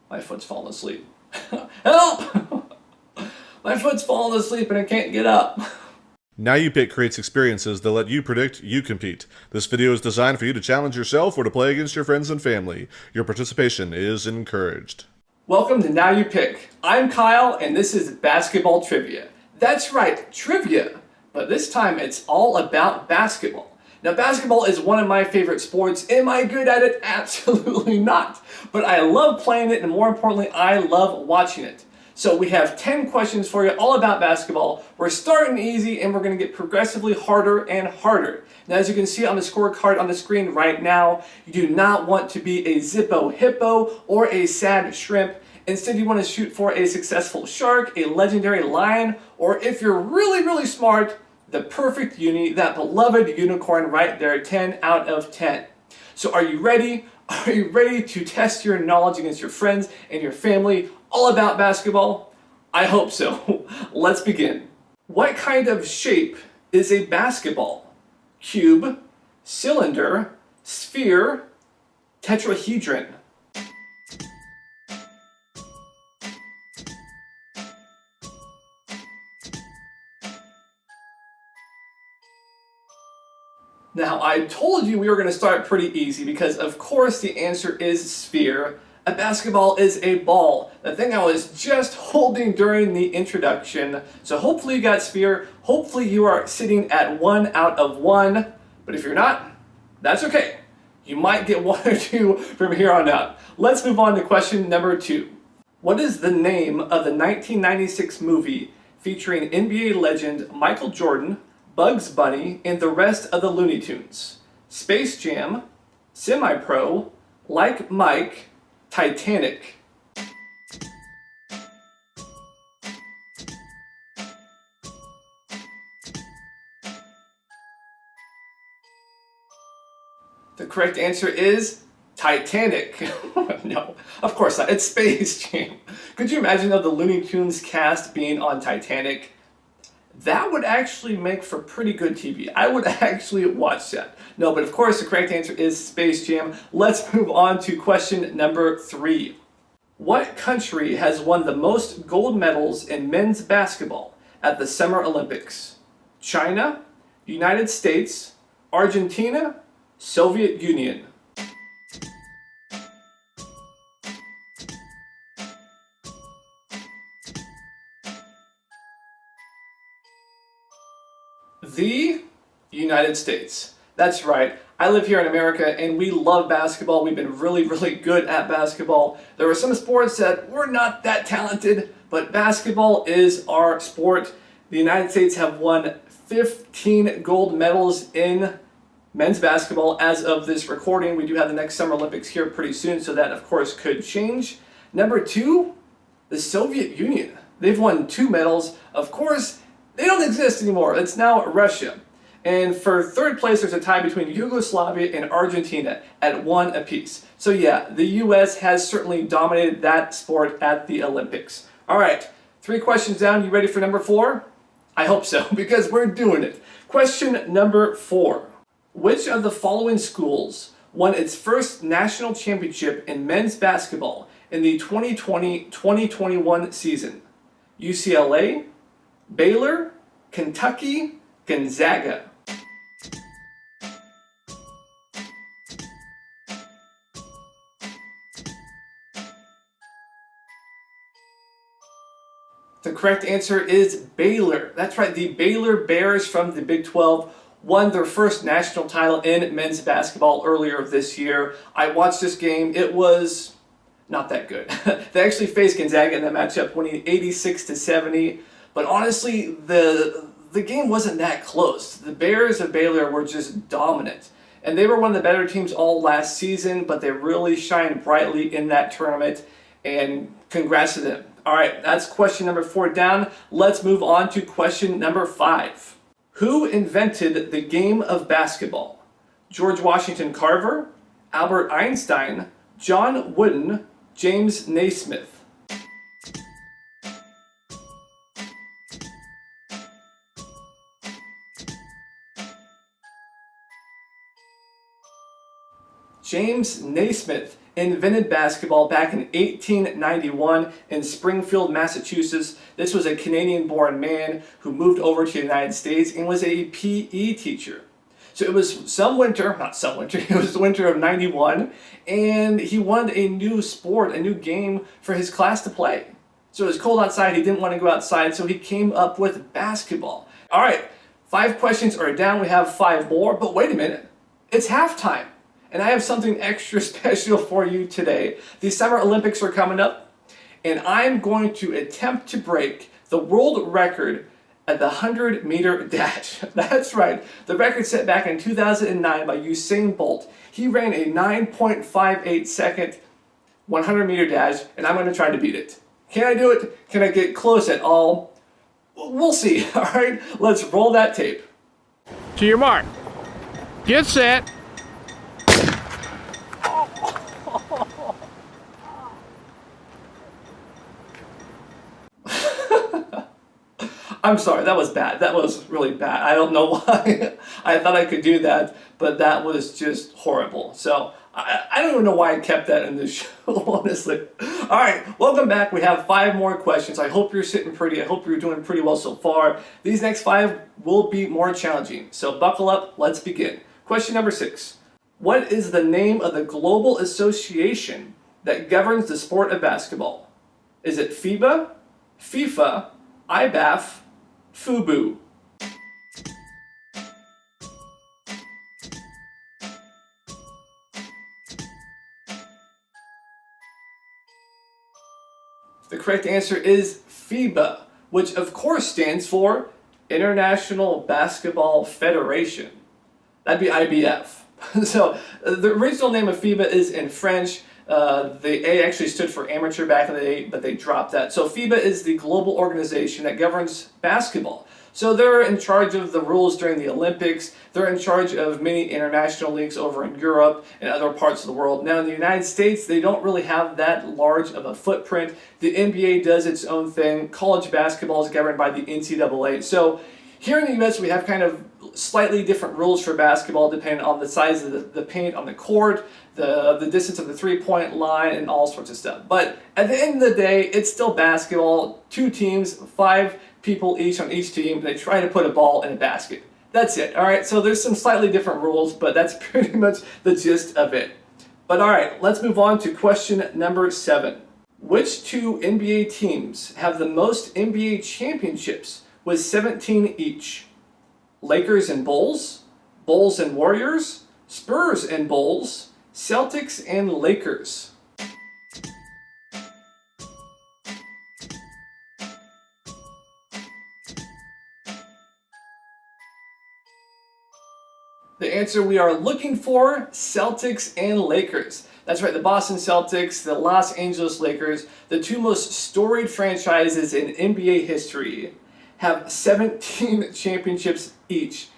My foot's falling asleep. Help! My foot's falling asleep and I can't get up. Now You Pick creates experiences that let you predict, you compete. This video is designed for you to challenge yourself or to play against your friends and family. Your participation is encouraged. Welcome to Now You Pick. I'm Kyle and this is basketball trivia. That's right, trivia. But this time it's all about basketball. Now, basketball is one of my favorite sports. Am I good at it? Absolutely not. But I love playing it, and more importantly, I love watching it. So we have 10 questions for you all about basketball. We're starting easy, and we're going to get progressively harder and harder. Now, as you can see on the scorecard on the screen right now, you do not want to be a Zippo Hippo or a sad shrimp. Instead, you want to shoot for a successful shark, a legendary lion, or if you're really, really smart, the perfect uni, that beloved unicorn right there, 10 out of 10. So are you ready? Are you ready to test your knowledge against your friends and your family all about basketball? I hope so. Let's begin. What kind of shape is a basketball? Cube, cylinder, sphere, tetrahedron? Now, I told you we were going to start pretty easy because, of course, the answer is sphere. A basketball is a ball, the thing I was just holding during the introduction. So hopefully you got sphere. Hopefully you are sitting at 1 out of 1. But if you're not, that's okay. You might get 1 or 2 from here on out. Let's move on to question number 2. What is the name of the 1996 movie featuring NBA legend Michael Jordan, Bugs Bunny, and the rest of the Looney Tunes? Space Jam, Semi-Pro, Like Mike, Titanic. The correct answer is Titanic. No, of course not. It's Space Jam. Could you imagine though the Looney Tunes cast being on Titanic? That would actually make for pretty good TV. I would actually watch that. No, but of course the correct answer is Space Jam. Let's move on to question number 3. What country has won the most gold medals in men's basketball at the Summer Olympics? China, United States, Argentina, Soviet Union. The United States. That's right. I live here in America and we love basketball. We've been really, really good at basketball. There are some sports that we're not that talented, but basketball is our sport. The United States have won 15 gold medals in men's basketball as of this recording. We do have the next Summer Olympics here pretty soon, so that of course could change. Number 2, the Soviet Union. They've won 2 medals. Of course, they don't exist anymore. It's now Russia. And for third place, there's a tie between Yugoslavia and Argentina at 1 apiece. So yeah, the US has certainly dominated that sport at the Olympics. All right, 3 questions down. You ready for number 4? I hope so, because we're doing it. Question number 4. Which of the following schools won its first national championship in men's basketball in the 2020-2021 season? UCLA, Baylor, Kentucky, Gonzaga. The correct answer is Baylor. That's right, the Baylor Bears from the Big 12 won their first national title in men's basketball earlier this year. I watched this game. It was not that good. They actually faced Gonzaga in that matchup, winning 86-70. But honestly, the game wasn't that close. The Bears of Baylor were just dominant. And they were one of the better teams all last season, but they really shined brightly in that tournament. And congrats to them. All right, that's question number 4 down. Let's move on to question number 5. Who invented the game of basketball? George Washington Carver, Albert Einstein, John Wooden, James Naismith. James Naismith invented basketball back in 1891 in Springfield, Massachusetts. This was a Canadian-born man who moved over to the United States and was a PE teacher. So it was it was the winter of 91, and he wanted a new sport, a new game for his class to play. So it was cold outside, he didn't want to go outside, so he came up with basketball. All right, 5 questions are down, we have 5 more, but wait a minute, it's halftime. And I have something extra special for you today. The Summer Olympics are coming up, and I'm going to attempt to break the world record at the 100-meter dash. That's right, the record set back in 2009 by Usain Bolt. He ran a 9.58 second 100-meter dash, and I'm going to try to beat it. Can I do it? Can I get close at all? We'll see. All right, let's roll that tape. To your mark. Get set. I'm sorry, that was bad. That was really bad. I don't know why I thought I could do that, but that was just horrible. So I don't even know why I kept that in this show, honestly. All right, welcome back. We have 5 more questions. I hope you're sitting pretty. I hope you're doing pretty well so far. These next 5 will be more challenging. So buckle up. Let's begin. Question number 6. What is the name of the global association that governs the sport of basketball? Is it FIBA, FIFA, IBAF, FUBU? The correct answer is FIBA, which of course stands for International Basketball Federation. That'd be IBF. So the original name of FIBA is in French. The A actually stood for amateur back in the day, but they dropped that. So FIBA is the global organization that governs basketball. So they're in charge of the rules during the Olympics. They're in charge of many international leagues over in Europe and other parts of the world. Now in the United States, they don't really have that large of a footprint. The NBA does its own thing. College basketball is governed by the NCAA. So here in the U.S., we have kind of slightly different rules for basketball depending on the size of the paint on the court, the distance of the three-point line, and all sorts of stuff. But at the end of the day, it's still basketball. 2 teams, 5 people each on each team. They try to put a ball in a basket. That's it, all right? So there's some slightly different rules, but that's pretty much the gist of it. But all right, let's move on to question number 7. Which 2 NBA teams have the most NBA championships with 17 each? Lakers and Bulls, Bulls and Warriors, Spurs and Bulls, Celtics and Lakers. The answer we are looking for, Celtics and Lakers. That's right, the Boston Celtics, the Los Angeles Lakers, the 2 most storied franchises in NBA history, have 17 championships each.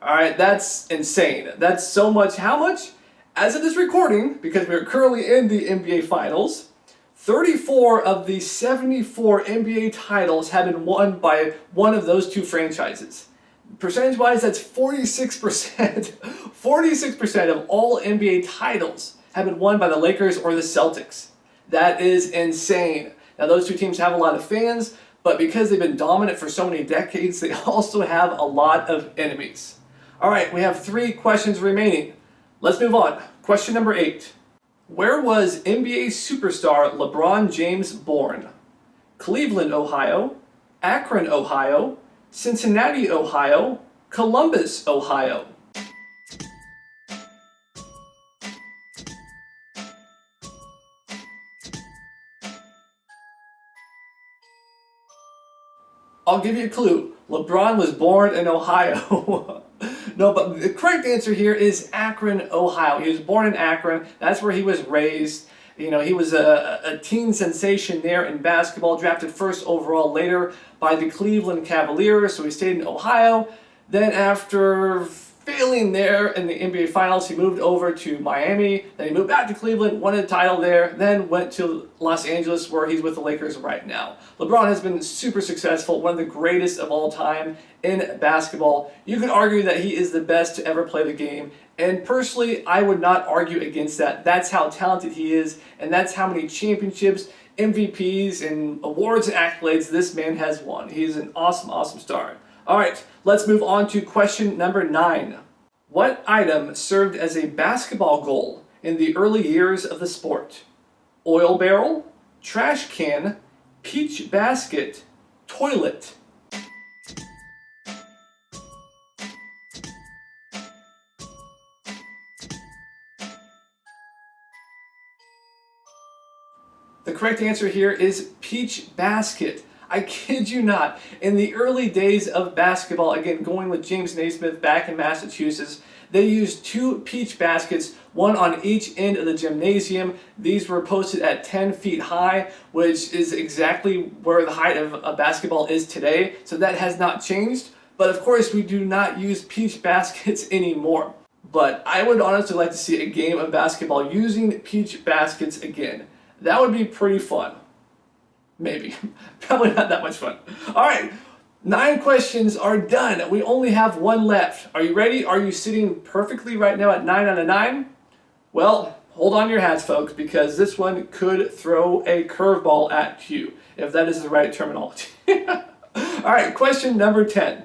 All right, that's insane. That's so much. How much? As of this recording, because we're currently in the NBA Finals, 34 of the 74 NBA titles have been won by one of those 2 franchises. Percentage-wise, that's 46%. 46% of all NBA titles have been won by the Lakers or the Celtics. That is insane. Now, those 2 teams have a lot of fans, but because they've been dominant for so many decades, they also have a lot of enemies. All right, we have 3 questions remaining. Let's move on. Question number 8. Where was NBA superstar LeBron James born? Cleveland, Ohio, Akron, Ohio, Cincinnati, Ohio, Columbus, Ohio. I'll give you a clue. LeBron was born in Ohio. No, but the correct answer here is Akron, Ohio. He was born in Akron. That's where he was raised. You know, he was a teen sensation there in basketball, drafted first overall later by the Cleveland Cavaliers, so he stayed in Ohio. Then after failing there in the NBA Finals. He moved over to Miami, then he moved back to Cleveland, won a title there, then went to Los Angeles where he's with the Lakers right now. LeBron has been super successful, one of the greatest of all time in basketball. You could argue that he is the best to ever play the game, and personally, I would not argue against that. That's how talented he is, and that's how many championships, MVPs, and awards and accolades this man has won. He is an awesome, awesome star. All right, let's move on to question number 9. What item served as a basketball goal in the early years of the sport? Oil barrel, trash can, peach basket, toilet. The correct answer here is peach basket. I kid you not. In the early days of basketball, again, going with James Naismith back in Massachusetts, they used 2 peach baskets, one on each end of the gymnasium. These were posted at 10 feet high, which is exactly where the height of a basketball is today. So that has not changed. But of course, we do not use peach baskets anymore. But I would honestly like to see a game of basketball using peach baskets again. That would be pretty fun. Maybe. Probably not that much fun. All right. 9 questions are done. We only have 1 left. Are you ready? Are you sitting perfectly right now at 9 out of 9? Well, hold on your hats, folks, because this one could throw a curveball at you, if that is the right terminology. All right. Question number 10.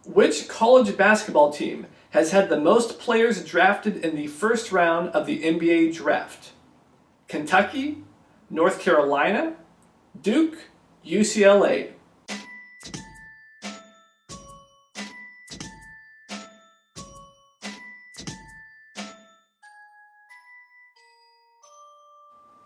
Which college basketball team has had the most players drafted in the first round of the NBA draft? Kentucky, North Carolina, Duke, UCLA.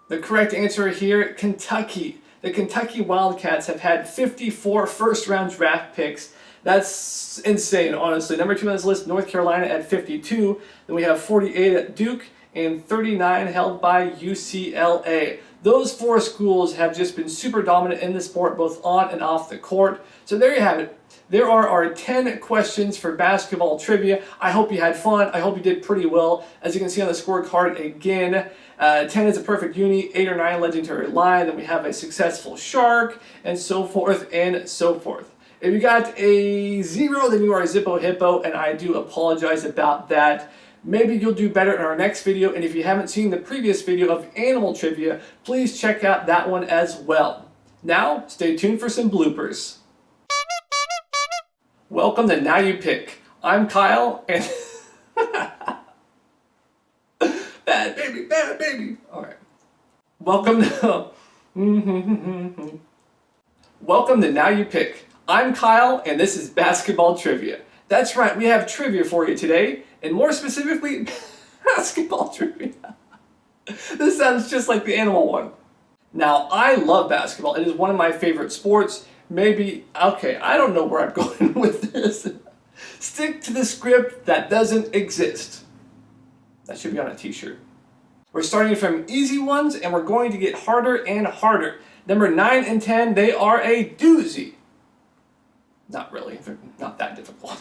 The correct answer here, Kentucky. The Kentucky Wildcats have had 54 first-round draft picks. That's insane, honestly. Number 2 on this list, North Carolina at 52. Then we have 48 at Duke and 39 held by UCLA. Those 4 schools have just been super dominant in the sport, both on and off the court. So there you have it. There are our 10 questions for basketball trivia. I hope you had fun. I hope you did pretty well. As you can see on the scorecard again, 10 is a perfect uni, 8 or 9 legendary line, then we have a successful shark, and so forth and so forth. If you got a 0, then you are a Zippo Hippo, and I do apologize about that. Maybe you'll do better in our next video, and if you haven't seen the previous video of animal trivia, please check out that one as well. Now, stay tuned for some bloopers. Welcome to Now You Pick. I'm Kyle, and bad baby, bad baby. All right. Welcome to Now You Pick. I'm Kyle, and this is basketball trivia. That's right, we have trivia for you today, and more specifically, basketball trivia. This sounds just like the animal one. Now, I love basketball. It is one of my favorite sports. Maybe, okay, I don't know where I'm going with this. Stick to the script that doesn't exist. That should be on a t-shirt. We're starting from easy ones, and we're going to get harder and harder. Number 9 and 10, they are a doozy. Not really, they're not that difficult.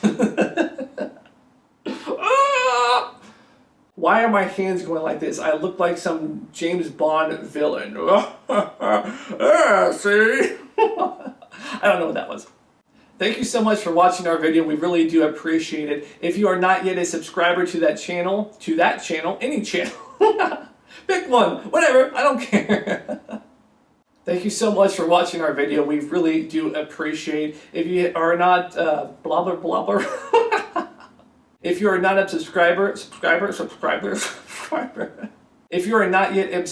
Why are my hands going like this? I look like some James Bond villain. See? I don't know what that was. Thank you so much for watching our video. We really do appreciate it. If you are not yet a subscriber to that channel, any channel, pick one, whatever, I don't care. Thank you so much for watching our video. We really do appreciate. If you are not blubber. If you are not a subscriber. If you are not yet a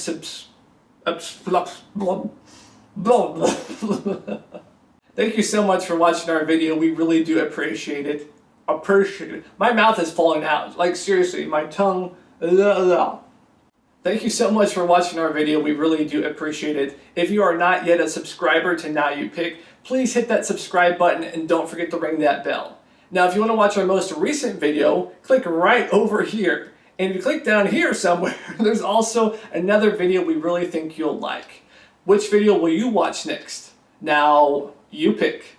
Thank you so much for watching our video. We really do appreciate it. My mouth is falling out. Like seriously, my tongue. Thank you so much for watching our video. We really do appreciate it. If you are not yet a subscriber to Now You Pick, please hit that subscribe button and don't forget to ring that bell. Now, if you want to watch our most recent video, click right over here. And if you click down here somewhere, there's also another video we really think you'll like. Which video will you watch next? Now, you pick.